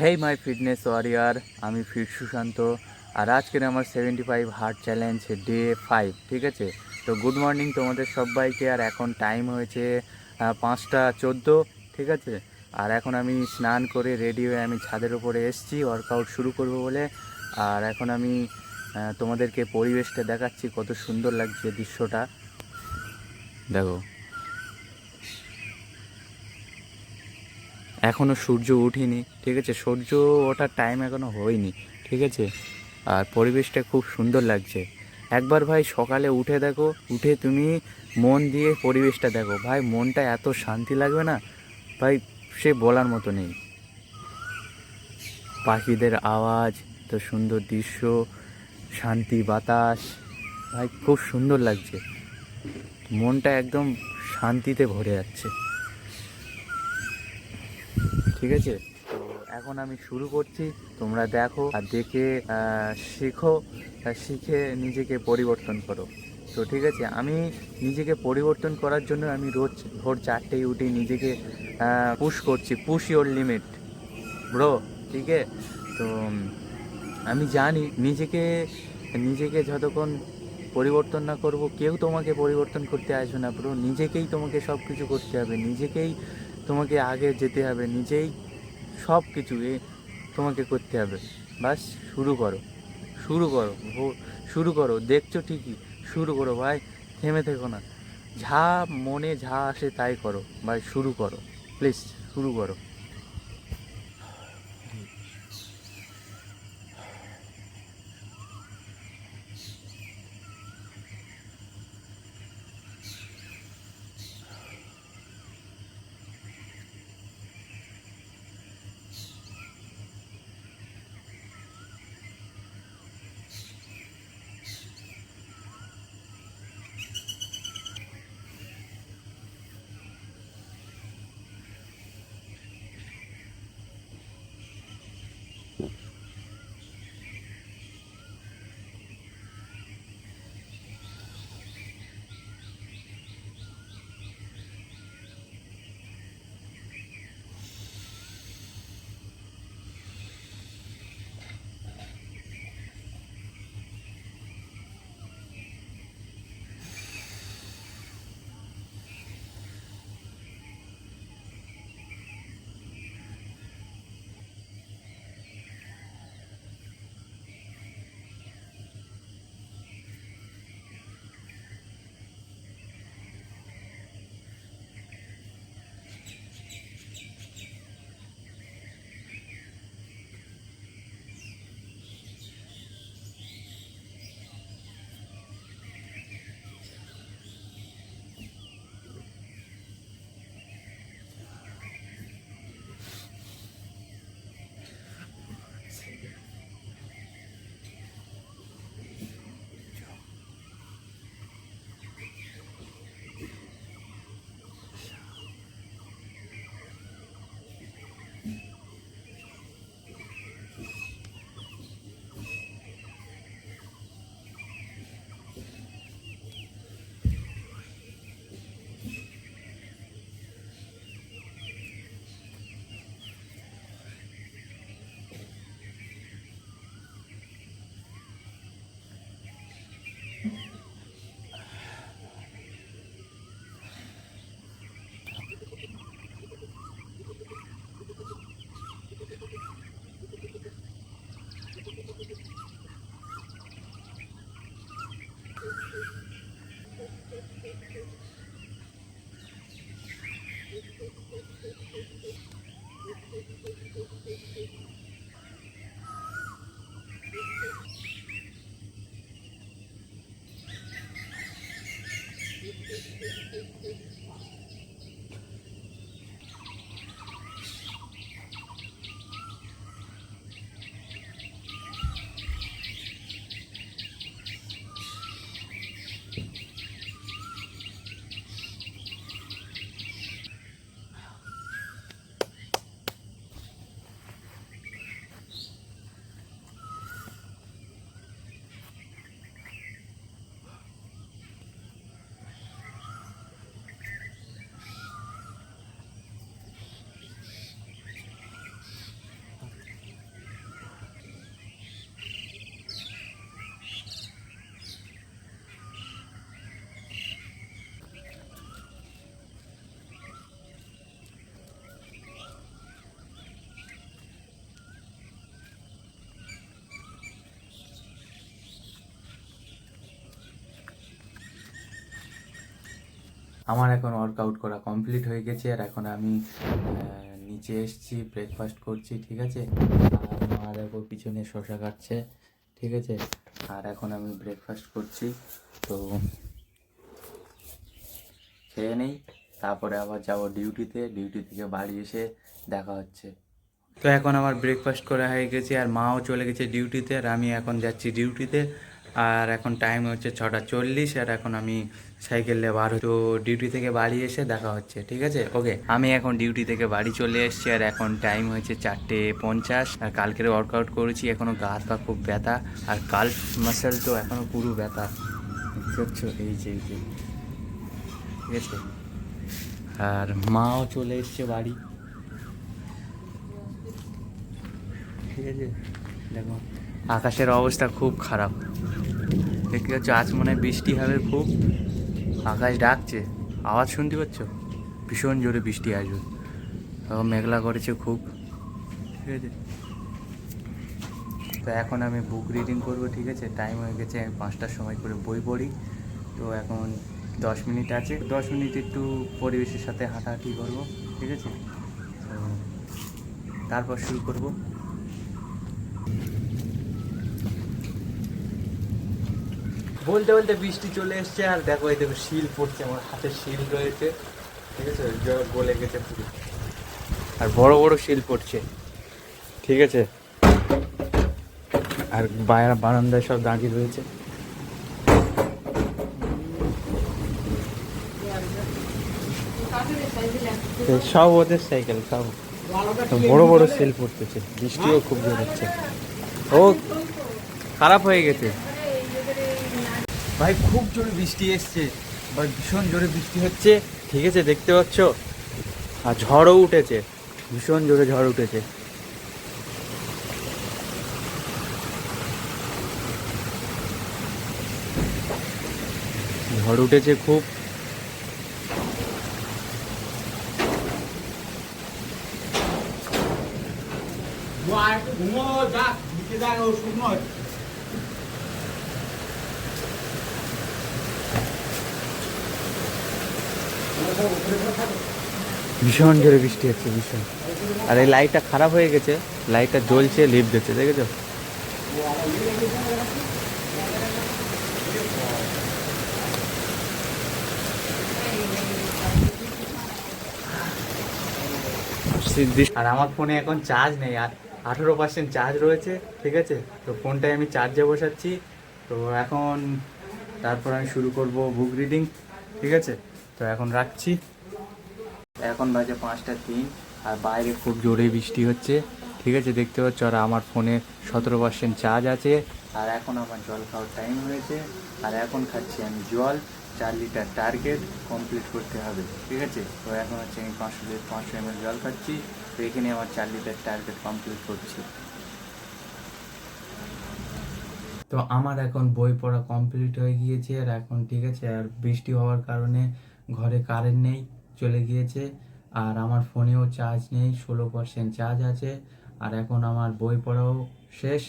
হেই মাই fitness warrior, আমি fit Sushant. আর আজকের আমার 75 হার্ট চ্যালেঞ্জ ডে 5, ঠিক আছে? তো গুড মর্নিং তোমাদের সবাইকে। আর এখন টাইম হয়েছে 5টা 14, ঠিক আছে? আর এখন আমি স্নান করে রেডি হয়ে আমি ছাদের উপরে এসেছি ওয়ার্কআউট শুরু করব বলে। আর এখন আমি তোমাদেরকে পরিবেশটা দেখাচ্ছি, কত সুন্দর লাগছে দৃশ্যটা, দেখো। এখনও সূর্য উঠিনি, ঠিক আছে? সূর্য ওঠার টাইম এখনও হয়নি, ঠিক আছে? আর পরিবেশটা খুব সুন্দর লাগছে। একবার ভাই সকালে উঠে দেখো, উঠে তুমি মন দিয়ে পরিবেশটা দেখো ভাই, মনটা এত শান্তি লাগবে না ভাই, সে বলার মতো নেই। পাখিদের আওয়াজ, তো সুন্দর দৃশ্য, শান্তি বাতাস, ভাই খুব সুন্দর লাগছে। মনটা একদম শান্তিতে ভরে যাচ্ছে, ঠিক আছে? তো এখন আমি শুরু করছি, তোমরা দেখো আর দেখে শেখো, শিখে নিজেকে পরিবর্তন করো। তো ঠিক আছে, আমি নিজেকে পরিবর্তন করার জন্য আমি রোজ ভোর 4টেয় উঠে নিজেকে পুশ করছি, পুশ ইওর লিমিট ব্রো, ঠিক আছে? তো আমি জানি নিজেকে নিজেকে যতক্ষণ পরিবর্তন না করব, কেউ তোমাকে পরিবর্তন করতে আসবে না ব্রো। নিজেকেই তোমাকে সব কিছু করতে হবে, নিজেকেই তোমাকে আগে যেতে হবে, নিজেই সব কিছু তোমাকে করতে হবে। বাস শুরু করো, শুরু করো, শুরু করো, দেখছো ঠিকই, শুরু করো ভাই, থেমে থেকো না। যা মনে যা আসে তাই করো ভাই, শুরু করো, প্লিজ শুরু করো। আমার এখন ওয়ার্কআউট করা কমপ্লিট হয়ে গেছে, আর এখন আমি নিচে এসেছি, ব্রেকফাস্ট করছি, ঠিক আছে। আর মা দেখো পিছনে শসা কাটছে, ঠিক আছে। আর এখন আমি ব্রেকফাস্ট করছি, তো খেয়ে নেই, তারপরে আবার যাবো ডিউটিতে। ডিউটি থেকে বাড়ি এসে দেখা হচ্ছে। তো এখন আমার ব্রেকফাস্ট করা হয়ে গেছে, আর মাও চলে গেছে ডিউটিতে, আর আমি এখন যাচ্ছি ডিউটিতে। আর এখন টাইম হচ্ছে 6:40, আর এখন আমি সাইকেল নিয়ে বার তো ডিউটি থেকে বাড়ি এসে দেখা হচ্ছে, ঠিক আছে। ওকে, আমি এখন ডিউটি থেকে বাড়ি চলে এসেছি, আর এখন টাইম হয়েছে 4:50। আর কালকের ওয়ার্কআউট করেছি, এখনও গা হাত পা খুব ব্যথা, আর কাল্ফ মাসেল তো এখনও পুরো ব্যথা, বুঝছো, এই যে ঠিক আছে। আর মাও চলে এসছে বাড়ি, ঠিক আছে। দেখো আকাশের অবস্থা খুব খারাপ, দেখতে পাচ্ছ, আজ মনে হয় বৃষ্টি হবে খুব। আকাশ ডাকছে, আওয়াজ শুনতে পাচ্ছ, ভীষণ জোরে বৃষ্টি আসবে। মেঘলা করেছে খুব, ঠিক আছে। তো এখন আমি বুক রিডিং করবো, ঠিক আছে। টাইম হয়ে গেছে, আমি 5টার সময় করে বই পড়ি। তো এখন 10 মিনিট আছে, 10 মিনিট একটু পরিবেশের সাথে হাঁটাহাঁটি করবো, ঠিক আছে। তো তারপর শুরু করবো। বলতে বলতে বৃষ্টি চলে এসছে, আর দেখো এই দেখো শিল পড়ছে, আমার হাতে শিল রয়েছে, ঠিক আছে, গলে গেছে পুরো, আর বড় বড় শিল পড়ছে, ঠিক আছে। আর বারান্দায় সব দাঁড়িয়ে রয়েছে, সব ওদের সাইকেল সব, বড় বড় শিল পড়তেছে, বৃষ্টিও খুব জোর হচ্ছে। ও খারাপ হয়ে গেছে ভাই, খুব জোরে বৃষ্টি এসছে ভাই, ভীষণ জোরে বৃষ্টি হচ্ছে, ঠিক আছে, দেখতে পাচ্ছ। আর ঝড়ও উঠেছে, ভীষণ জোরে ঝড় উঠেছে। ঝড় উঠেছে খুব। ভীষণ জোরে বৃষ্টি হচ্ছে, ভীষণ। আর এই লাইটটা খারাপ হয়ে গেছে, লাইটটা জ্বলছে, লিপ দিচ্ছে, দেখেছো। আর আমার ফোনে এখন চার্জ নেই, আর 18% চার্জ রয়েছে, ঠিক আছে। তো ফোনটাই আমি চার্জে বসাচ্ছি। তো এখন তারপর আমি শুরু করব বুক রিডিং, ঠিক আছে। তো এখন রাখছি। এখন বাজে 5টা 3, আর বাইরে খুব জোরে বৃষ্টি হচ্ছে, ঠিক আছে, দেখতে পাচ্ছ। আর আমার ফোনে 17% চার্জ আছে। আর এখন আমার জল খাওয়ার টাইম হয়েছে, আর এখন খাচ্ছি আমি জল। 4 লিটার টার্গেট কমপ্লিট করতে হবে, ঠিক আছে। তো এখন হচ্ছে আমি 500 ml জল খাচ্ছি। তো এখানে আমার 4 লিটার টার্গেট কমপ্লিট করছি। তো আমার এখন বই পড়া কমপ্লিট হয়ে গিয়েছে, আর এখন ঠিক আছে। আর বৃষ্টি হওয়ার কারণে ঘরে কারেন্ট নেই, চলে গিয়েছে। আর আমার ফোনেও চার্জ নেই, 16% চার্জ আছে। আর এখন আমার বই পড়াও শেষ।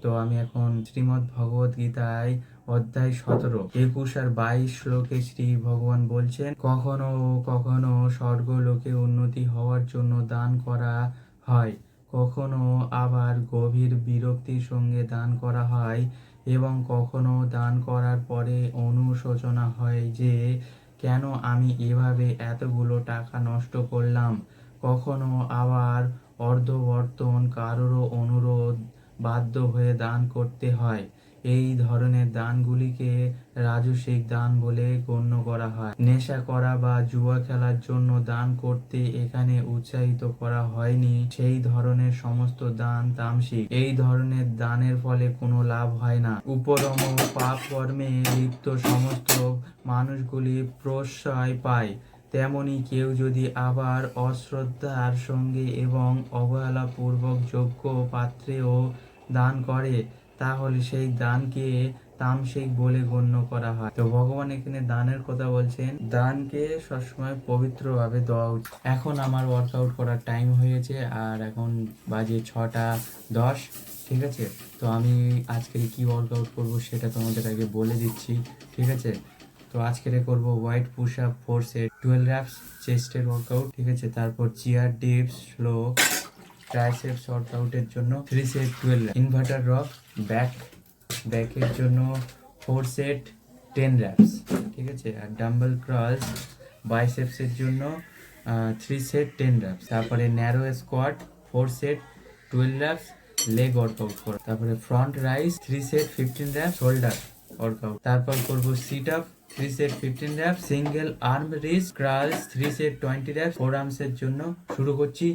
তো আমি এখন শ্রীমদ্ ভগবত গীতায় অধ্যায় 17, 21 আর 22 শ্লোকে শ্রী ভগবান বলছেন, কখনো কখনো স্বর্গলোকে উন্নতি হওয়ার জন্য দান করা হয়, কখনো আবার গভীর বিরক্তির সঙ্গে দান করা হয়, এবং কখনো দান করার পরে অনুশোচনা হয় যে কেন আমি এভাবে এতগুলো টাকা নষ্ট করলাম। কখনো আবার অর্ধবর্তন কারোরও অনুরোধ বাধ্য হয়ে দান করতে হয়। এই ধরনের দানগুলিকে রাজসিক দান বলে গণ্য করা হয়। নেশা করা বা জুয়া খেলার জন্য দান করতে এখানে উৎসাহিত করা হয়নি, সেই ধরনের সমস্ত দান তামসিক। এই ধরনের দানের ফলে কোনো লাভ হয় না। উপরম পাপ কর্মে লিপ্ত সমস্ত মানুষগুলি প্রশ্রয় পায়। তেমনি কেউ যদি আবার অশ্রদ্ধার সঙ্গে এবং অবহেলাপূর্বক যোগ্য পাত্রেও দান করে, তাহলে সেই দানকে তামসিক বলে গণ্য করা হয়। তো ভগবান এখানে দানের কথা বলছেন, দানকে সবসময় পবিত্রভাবে দেওয়া উচিত। এখন আমার ওয়ার্কআউট করার টাইম হয়েছে, আর এখন বাজে 6টা 10, ঠিক আছে। তো আমি আজকে কি ওয়ার্কআউট করব সেটা তোমাদের আগে বলে দিচ্ছি, ঠিক আছে। তো আজকে করব wide push up 4 set 12 reps চেস্টের ওয়ার্কআউট, ঠিক আছে। তারপর চেয়ার ডিপস স্লো ট্রাইসেপস ওয়ার্কআউটের জন্য 3 সেট 12 ইনভার্টার রক ব্যাকের জন্য 4 সেট 10 র্যাপস, ঠিক আছে। আর ডাম্বেল ক্রালস বাইসেপসের জন্য 3 সেট 10 র্যাপস। তারপরে narrow squat 4 set 12 reps leg workout করো। তারপরে front raise 3 set 15 reps shoulder workout. তারপর করব sit up 3 set 15 reps, single arm raise curls 3 set 20 reps ফোর আর্মসের জন্য। শুরু করছি,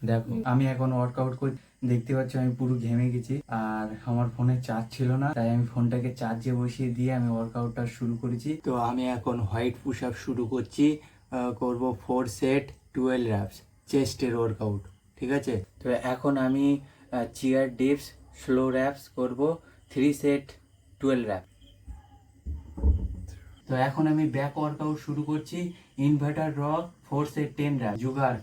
দেখো। আমি এখন ওয়ার্কআউট করি, দেখতে পাচ্ছ আমি পুরো ঘেমে গেছি। আর আমার ফোনে চার্জ ছিল না, তাই আমি ফোনটাকে চার্জে বসিয়ে দিয়ে আমি ওয়ার্কআউটটা শুরু করেছি। তো আমি এখন হোয়াইট পুশ আপ শুরু করছি, করব 4 সেট 12 র্যাপস চেস্টের ওয়ার্কআউট, ঠিক আছে। তো এখন আমি চেয়ার ডিপস স্লো র্যাপস করব 3 সেট 12 র্যাপ। তো এখন আমি ব্যাক ওয়ার্কআউট শুরু করছি, ইনভার্টার রক 4 সেট 10 র্যাপ জুগার।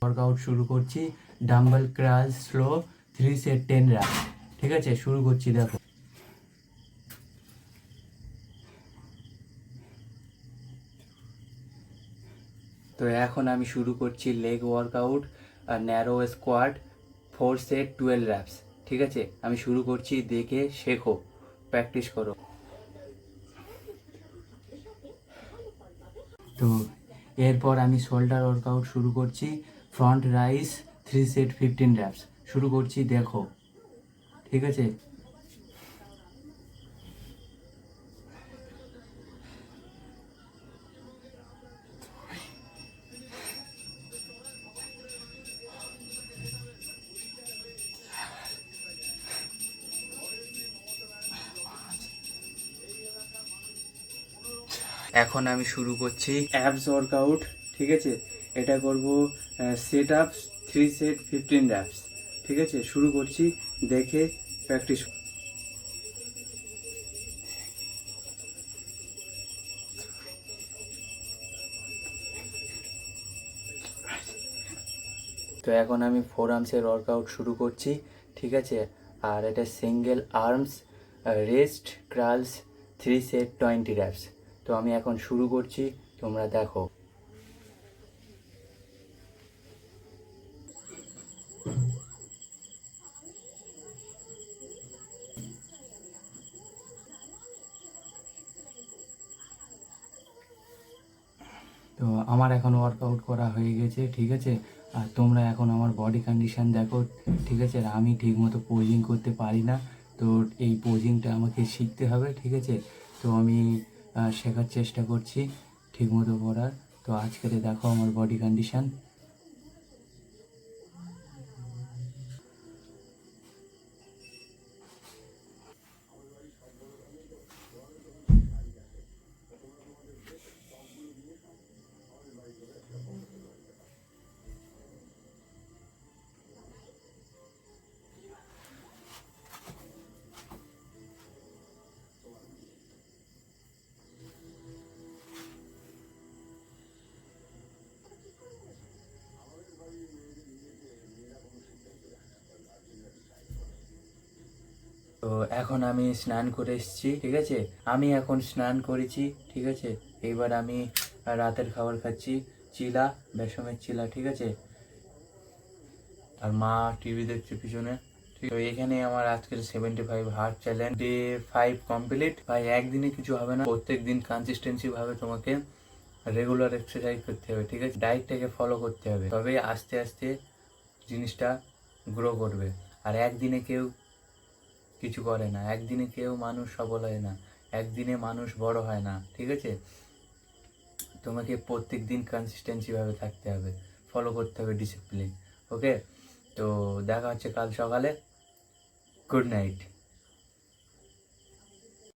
ওয়ার্কআউট শুরু করছি, ডাম্বেল ক্রালস স্লো 3 সেট 10 র্যাপ, ঠিক আছে। শুরু করছি, দেখো। তো এখন আমি শুরু করছি leg workout, narrow squat 4 set 12 reps, ঠিক আছে। আমি শুরু করছি, দেখে শেখো, প্র্যাকটিস করো। তো এরপর আমি শোল্ডার ওয়ার্কআউট শুরু করছি, ফ্রন্ট রাইজ 3 সেট 15 র্যাপস। শুরু করছি, দেখো, ঠিক আছে। এখন আমি শুরু করছি অ্যাবস ওয়ার্কআউট, ঠিক আছে। এটা করব সেট আপস 3 সেট 15 র্যাপস, ঠিক আছে। শুরু করছি, দেখে প্র্যাকটিস। তো এখন আমি ফোর আর্মসের ওয়ার্কআউট শুরু করছি, ঠিক আছে। আর এটা single arms rest curls 3 set 20 reps. তো আমি এখন শুরু করছি, তোমরা দেখো। তো আমার এখন ওয়ার্কআউট করা হয়ে গেছে, ঠিক আছে। আর তোমরা এখন আমার বডি কন্ডিশন দেখো, ঠিক আছে। আর আমি ঠিকমতো পোজিং করতে পারি না, তো এই পোজিংটা আমাকে শিখতে হবে, ঠিক আছে। তো আমি শেখার চেষ্টা করছি ঠিকমতো করার। তো আজকের দেখো আমার বডি কন্ডিশন। তো এখন আমি স্নান করে এসেছি, ঠিক আছে। আমি এখন স্নান করেছি, ঠিক আছে। এবার আমি রাতের খাবার খাচ্ছি, চিলা, বেসমের চিলা, ঠিক আছে। আর মা টিভি দেখছে পিছনে। তো এখানে আমার আজকের 75 হার্ট চ্যালেঞ্জ ডে 5 কমপ্লিট। ভাই একদিনে কিছু হবে না, প্রত্যেক দিন কনসিস্টেন্সি ভাবে তোমাকে রেগুলার এক্সারসাইজ করতে হবে, ঠিক আছে। ডায়েটটাকে ফলো করতে হবে, তবে আস্তে আস্তে জিনিসটা গ্রো করবে। আর একদিনে কেউ কিছু করে না, একদিনে কেউ মানুষ সফল হয় না, একদিনে মানুষ বড় হয় না, ঠিক আছে। তোমাকে প্রত্যেক দিন কনসিস্টেন্সি ভাবে থাকতে হবে, ফলো করতে হবে ডিসিপ্লিন, ওকে। তো দেখা হচ্ছে কাল সকালে। Good night.